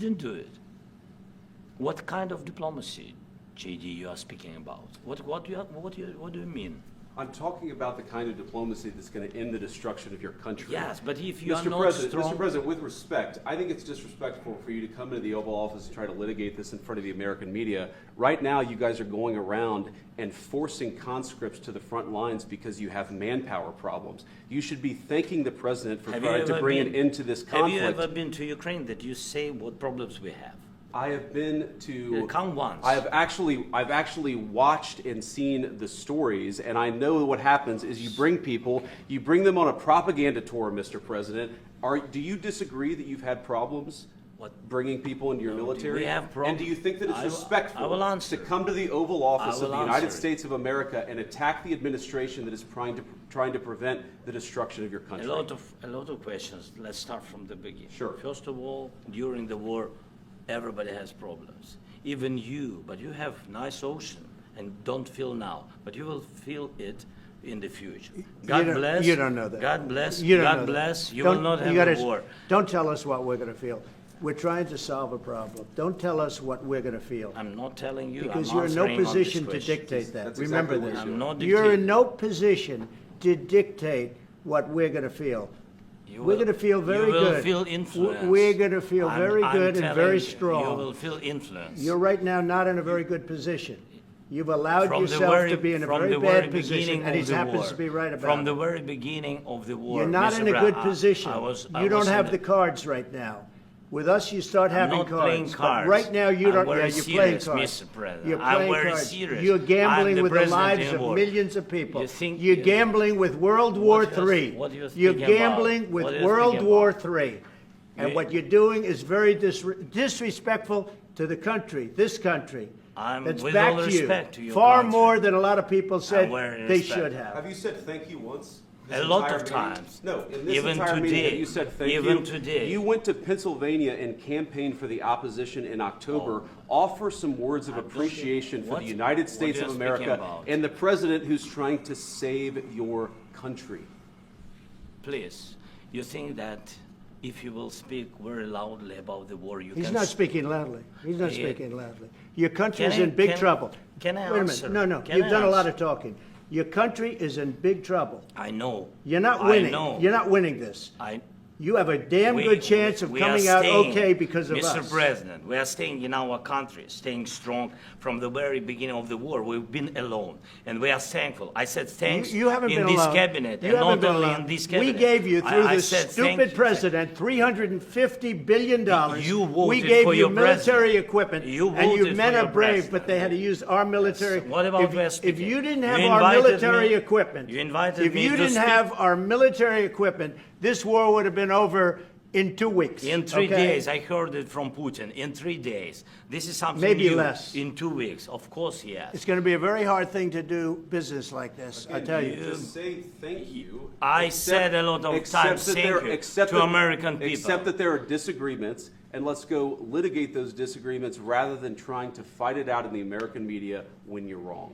didn't do it. What kind of diplomacy, JD, you are speaking about? What do you mean? I'm talking about the kind of diplomacy that's going to end the destruction of your country. Yes, but if you are Mr. not President, strong... Mr. President, with respect, I think it's disrespectful for you to come into the Oval Office and try to litigate this in front of the American media. Right now, you guys are going around and forcing conscripts to the front lines because you have manpower problems. You should be thanking the President for trying to bring an end to this conflict. Have you ever been to Ukraine that you say what problems we have? I have been to. Come once. I've actually watched and seen the stories, and I know what happens is you bring them on a propaganda tour, Mr. President. Do you disagree that you've had problems bringing people into your military? We have problems. And do you think that it's respectful to come to the Oval Office of the United States of America and attack the administration that is trying to prevent the destruction of your country? A lot of questions. Let's start from the beginning. Sure. First of all, during the war, everybody has problems, even you, but you have nice ocean and don't feel now, but you will feel it in the future. God bless. You don't know that. God bless. You don't God know bless. That. You will not have a war. Don't tell us what we're going to feel. We're trying to solve a problem. Don't tell us what we're going to feel. I'm not telling you. Because I'm you're in no answering on position this to question. dictate that. That's Remember exactly this. what I'm not You're in dictating. no position to dictate what we're going to feel. We're going to feel very good. You will feel influence. We're going to feel very good and very You strong. will feel influence. You're right now not in a very good position. You've allowed From the yourself very- to be in a from very the very bad position, beginning and he of the happens war. to be right about From it. the very beginning of the war. You're not Mr. in a good Brown, position. I You don't was have in the cards right now. With us, you start having not playing cards. cards. But right now, you I'm don't. very Yeah, you're playing serious, cards. Mr. President. You're I'm playing very cards. serious. You're I'm gambling the with the president lives in of war. millions of people. You think You're you- gambling with World War What III. what do you You're think about? gambling with What do you World think War about? III. And You- what you're doing is very disrespectful to the country, this country. I'm- That's with back all to respect you. to your Far country. more than a lot of people said very they respect. should have. Have you said thank you once? A This lot entire of meeting? times. No, in this Even entire meeting, today. have you said thank you? Even today. You went to Pennsylvania and campaigned for the opposition in October. Offer some words of appreciation for What- the United what States are of you America speaking about? and the president who's trying to save your country. Please, you think that if you will speak very loudly about the war, you He's can... not speaking loudly. He's not Yeah. speaking loudly. Your country Can is I- in big can- trouble. can I Wait a answer? minute. No. Can You've I done a lot answer? of talking. Your country is in big trouble. I know. You're not I winning. know. You're not winning this. You have a damn good chance of we are coming out staying, okay because of Mr. us. President, we are staying in our country, staying strong from the very beginning of the war. We've been alone, and we are thankful. I said thanks You haven't in been this alone. cabinet, You and haven't not been only alone. in this cabinet. We gave you, through I this said thank stupid you. president, $350 billion. You voted we gave for you your military president. equipment, You and you voted men for are your brave, president. but they had to use our military. What about if, West if speaking? you didn't have You our invited military me- equipment, you invited if me you to didn't speak. have our military equipment, this war would have been over in 2 weeks. In 3 okay? days, I heard it from Putin. In 3 days, this is something Maybe new. less. In 2 weeks, of course, yes. It's going to be a very hard thing to do business like this, I tell you. Just say thank you. I Except- said a lot of except times that thank there- you except to that- American people. Except that there are disagreements, and let's go litigate those disagreements rather than trying to fight it out in the American media when you're wrong.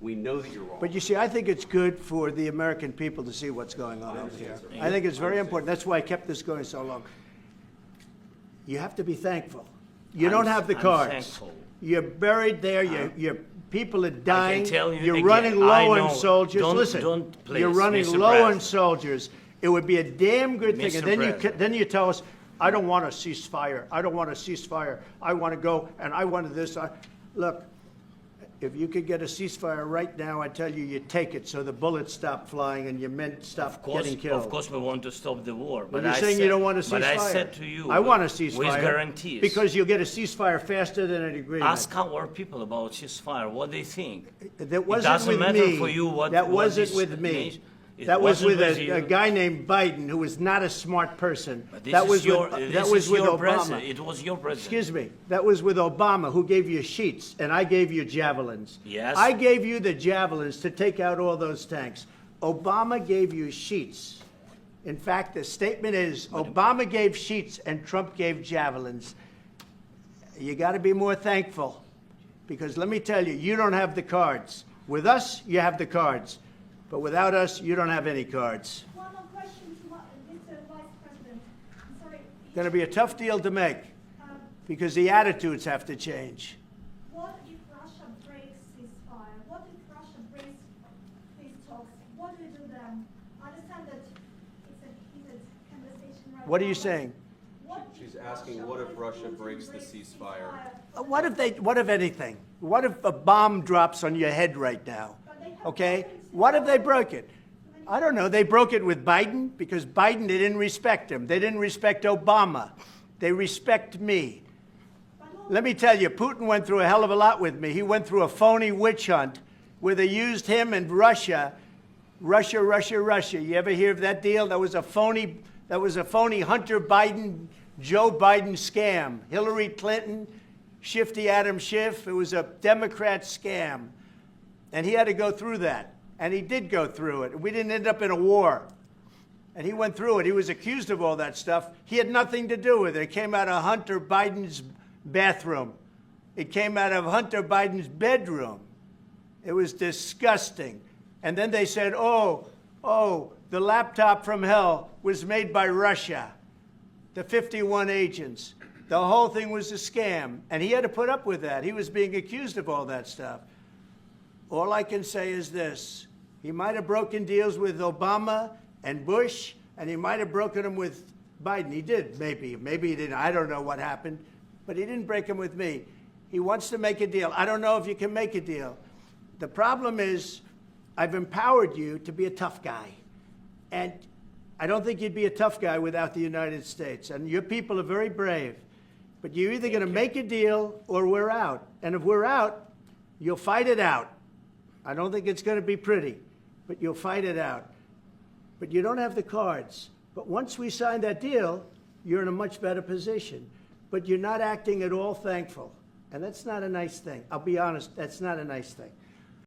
We know that you're wrong. But you see, I think it's good for the American people to see what's going on over here. I think it's very important. That's why I kept this going so long. You have to be thankful. You don't have the I'm cards. thankful. You're buried there. Your people are dying. tell you You're again, running I low know. on soldiers. Don't- Listen, don't, please, you're running Mr. low on President. soldiers. It would be a damn good thing. Mr. And then President. then you tell us, I don't want a ceasefire. I don't want a ceasefire. I want to go and I want this. Look, if you could get a ceasefire right now, I tell you, you take it so the bullets stop flying and your men stop getting killed. Of course, we want to stop the war. But But you're I saying said, you don't want a ceasefire. But I said to you, I want a ceasefire. with guarantees. Because you'll get a ceasefire faster than an agreement. Ask our people about ceasefire, what they think. That wasn't doesn't with matter me. for you what- that what wasn't this with me. nation- it That was wasn't with with you. a guy named Biden, who was not a smart person. But this That is was your, with, this that was is with your Obama. president. It was your president. Excuse me. That was with Obama, who gave you sheets, and I gave you javelins. Yes. I gave you the javelins to take out all those tanks. Obama gave you sheets. In fact, the statement is Obama gave sheets and Trump gave javelins. You got to be more thankful, because let me tell you, you don't have the cards. With us, you have the cards. But without us, you don't have any cards. One more question to Mr. Vice President. I'm sorry. Going to be a tough deal to make. because the attitudes have to change. What if Russia breaks ceasefire? What if Russia breaks these talks? What do we do then? I understand that it's a heated conversation right now. What are you but saying? what if She's asking, what if Russia Putin breaks the ceasefire? What if anything? What if a bomb drops on your head right now? But they have Okay? weapons What if now. they broke it? I don't know. They broke it with Biden because Biden, they didn't respect him. They didn't respect Obama. They respect me. Let me tell you, Putin went through a hell of a lot with me. He went through a phony witch hunt where they used him and Russia. Russia. You ever hear of that deal? That was a phony Hunter Biden, Joe Biden scam. Hillary Clinton, Shifty Adam Schiff. It was a Democrat scam. And he had to go through that. And he did go through it. We didn't end up in a war. And he went through it. He was accused of all that stuff. He had nothing to do with it. It came out of Hunter Biden's bathroom. It came out of Hunter Biden's bedroom. It was disgusting. And then they said, oh, the laptop from hell was made by Russia, the 51 agents. The whole thing was a scam. And he had to put up with that. He was being accused of all that stuff. All I can say is this. He might have broken deals with Obama and Bush, and he might have broken them with Biden. He did, maybe. Maybe he didn't. I don't know what happened. But he didn't break them with me. He wants to make a deal. I don't know if you can make a deal. The problem is I've empowered you to be a tough guy. And I don't think you'd be a tough guy without the United States. And your people are very brave. But you're either going to make a deal or we're out. And if we're out, you'll fight it out. I don't think it's going to be pretty, but you'll fight it out. But you don't have the cards. But once we sign that deal, you're in a much better position. But you're not acting at all thankful. And that's not a nice thing. I'll be honest, that's not a nice thing.